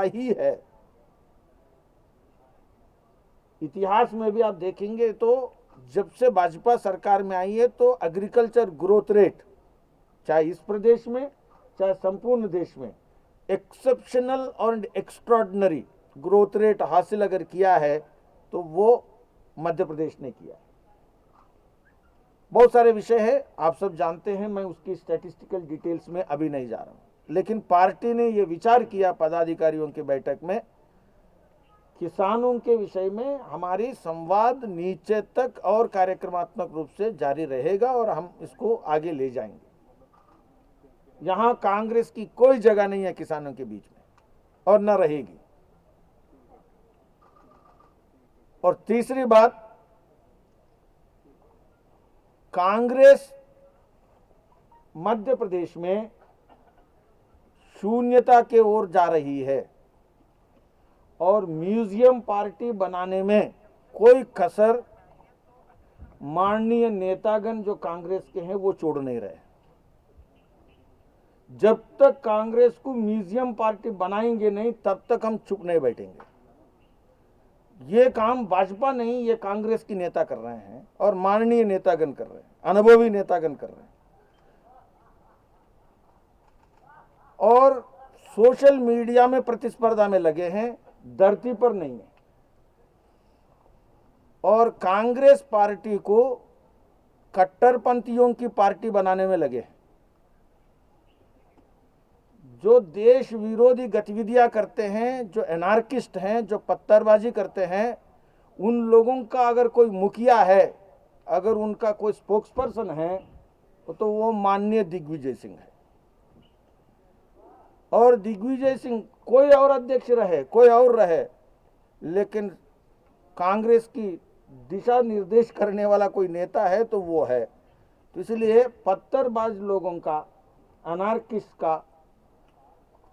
होता ही है। इतिहास में भी आप देखेंगे तो जब से भाजपा सरकार में आई है तो एग्रीकल्चर ग्रोथ रेट चाहे इस प्रदेश में चाहे संपूर्ण देश में एक्सेप्शनल और एक्स्ट्रॉर्डिनरी ग्रोथ रेट हासिल अगर किया है तो वो मध्य प्रदेश ने किया। बहुत सारे विषय है, आप सब जानते हैं, मैं उसकी स्टैटिस्टिकल डिटेल्स में अभी नहीं जा रहा हूं। लेकिन पार्टी ने यह विचार किया पदाधिकारियों की बैठक में, किसानों के विषय में हमारी संवाद नीचे तक और कार्यक्रमात्मक रूप से जारी रहेगा और हम इसको आगे ले जाएंगे। यहां कांग्रेस की कोई जगह नहीं है किसानों के बीच में और न रहेगी। और तीसरी बात, कांग्रेस मध्य प्रदेश में शून्यता के ओर जा रही है और म्यूजियम पार्टी बनाने में कोई कसर माननीय नेतागण जो कांग्रेस के हैं वो छोड़ नहीं रहे। जब तक कांग्रेस को म्यूजियम पार्टी बनाएंगे नहीं तब तक हम चुप नहीं बैठेंगे। ये काम भाजपा नहीं, ये कांग्रेस की नेता कर रहे हैं और माननीय नेतागण कर रहे हैं, अनुभवी नेतागण कर रहे हैं। और सोशल मीडिया में प्रतिस्पर्धा में लगे हैं, धरती पर नहीं है। और कांग्रेस पार्टी को कट्टरपंथियों की पार्टी बनाने में लगे हैं। जो देश विरोधी गतिविधियां करते हैं, जो एनार्किस्ट हैं, जो पत्थरबाजी करते हैं, उन लोगों का अगर कोई मुखिया है, अगर उनका कोई स्पोक्सपर्सन है तो वो माननीय दिग्विजय सिंह है। और दिग्विजय सिंह कोई और अध्यक्ष रहे, कोई और रहे, लेकिन कांग्रेस की दिशा निर्देश करने वाला कोई नेता है तो वो है। तो इसलिए पत्थरबाज लोगों का, अनार्किस्ट का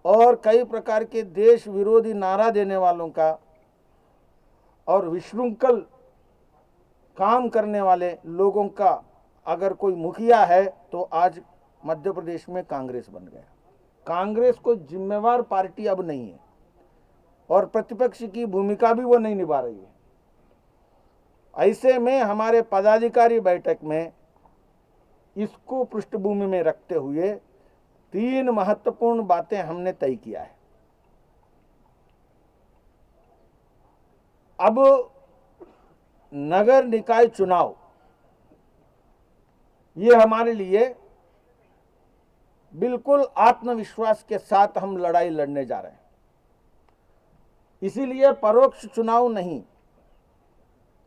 और कई प्रकार के देश विरोधी नारा देने वालों का और विशृंखल काम करने वाले लोगों का अगर कोई मुखिया है तो आज मध्य प्रदेश में कांग्रेस बन गया। कांग्रेस को जिम्मेवार पार्टी अब नहीं है और प्रतिपक्ष की भूमिका भी वो नहीं निभा रही है। ऐसे में हमारे पदाधिकारी बैठक में इसको पृष्ठभूमि में रखते हुए 3 महत्वपूर्ण बातें हमने तय किया है। अब नगर निकाय चुनाव, ये हमारे लिए बिल्कुल आत्मविश्वास के साथ हम लड़ाई लड़ने जा रहे हैं। इसीलिए परोक्ष चुनाव नहीं,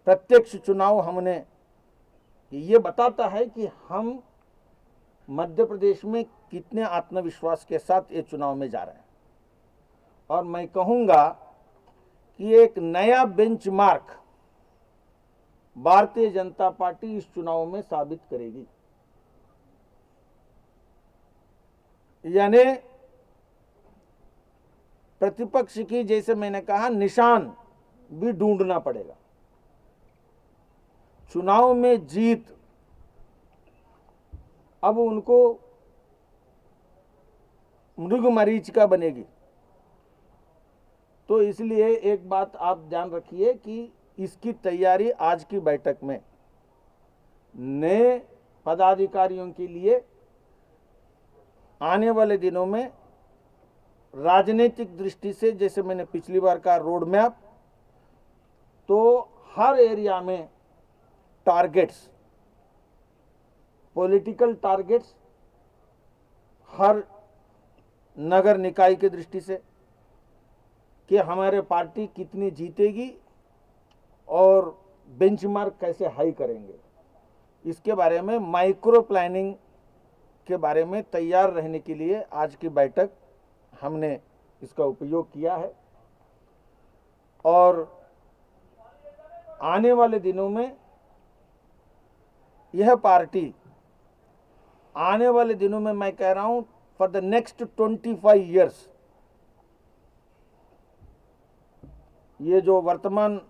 प्रत्यक्ष चुनाव हमने, ये बताता है कि हम मध्य प्रदेश में कितने आत्मविश्वास के साथ ये चुनाव में जा रहे हैं। और मैं कहूंगा कि एक नया बेंचमार्क भारतीय जनता पार्टी इस चुनाव में साबित करेगी। यानी प्रतिपक्ष की, जैसे मैंने कहा, निशान भी ढूंढना पड़ेगा। चुनाव में जीत अब उनको मृग मरीचिका बनेगी। तो इसलिए एक बात आप ध्यान रखिए कि इसकी तैयारी आज की बैठक में नए पदाधिकारियों के लिए आने वाले दिनों में राजनीतिक दृष्टि से, जैसे मैंने पिछली बार कहा, रोड मैप, तो हर एरिया में टारगेट्स, पॉलिटिकल टारगेट्स, हर नगर निकाय की दृष्टि से कि हमारे पार्टी कितनी जीतेगी और बेंचमार्क कैसे हाई करेंगे, इसके बारे में माइक्रो प्लानिंग के बारे में तैयार रहने के लिए आज की बैठक हमने इसका उपयोग किया है। और आने वाले दिनों में यह पार्टी, आने वाले दिनों में मैं कह रहा हूं, फॉर द नेक्स्ट 25 ईयर्स, ये जो वर्तमान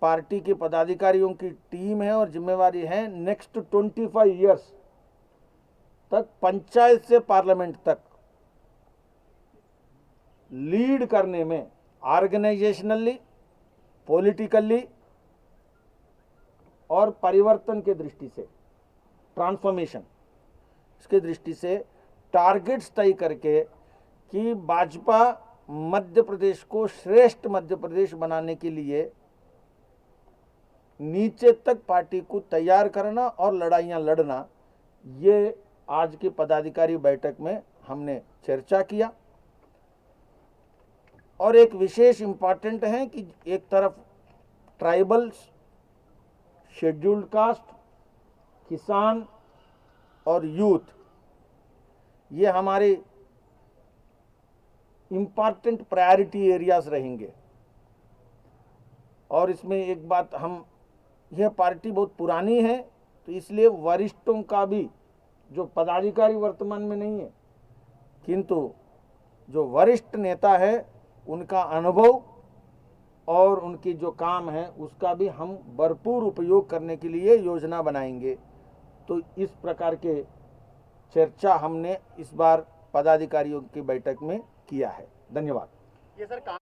पार्टी के पदाधिकारियों की टीम है और जिम्मेवारी है, नेक्स्ट 25 ईयर्स तक पंचायत से पार्लियामेंट तक लीड करने में ऑर्गेनाइजेशनली, पॉलिटिकली और परिवर्तन के दृष्टि से, ट्रांसफॉर्मेशन इसके दृष्टि से टारगेट्स तय करके कि भाजपा मध्य प्रदेश को श्रेष्ठ मध्य प्रदेश बनाने के लिए नीचे तक पार्टी को तैयार करना और लड़ाइयां लड़ना, ये आज की पदाधिकारी बैठक में हमने चर्चा किया। और एक विशेष इम्पॉर्टेंट है कि एक तरफ ट्राइबल्स, शेड्यूल्ड कास्ट, किसान और यूथ, ये हमारे इम्पॉर्टेंट प्रायोरिटी एरियाज रहेंगे। और इसमें एक बात, हम, यह पार्टी बहुत पुरानी है तो इसलिए वरिष्ठों का भी, जो पदाधिकारी वर्तमान में नहीं है किंतु जो वरिष्ठ नेता है, उनका अनुभव और उनकी जो काम है उसका भी हम भरपूर उपयोग करने के लिए योजना बनाएंगे। तो इस प्रकार के चर्चा हमने इस बार पदाधिकारियों की बैठक में किया है। धन्यवाद। ये सर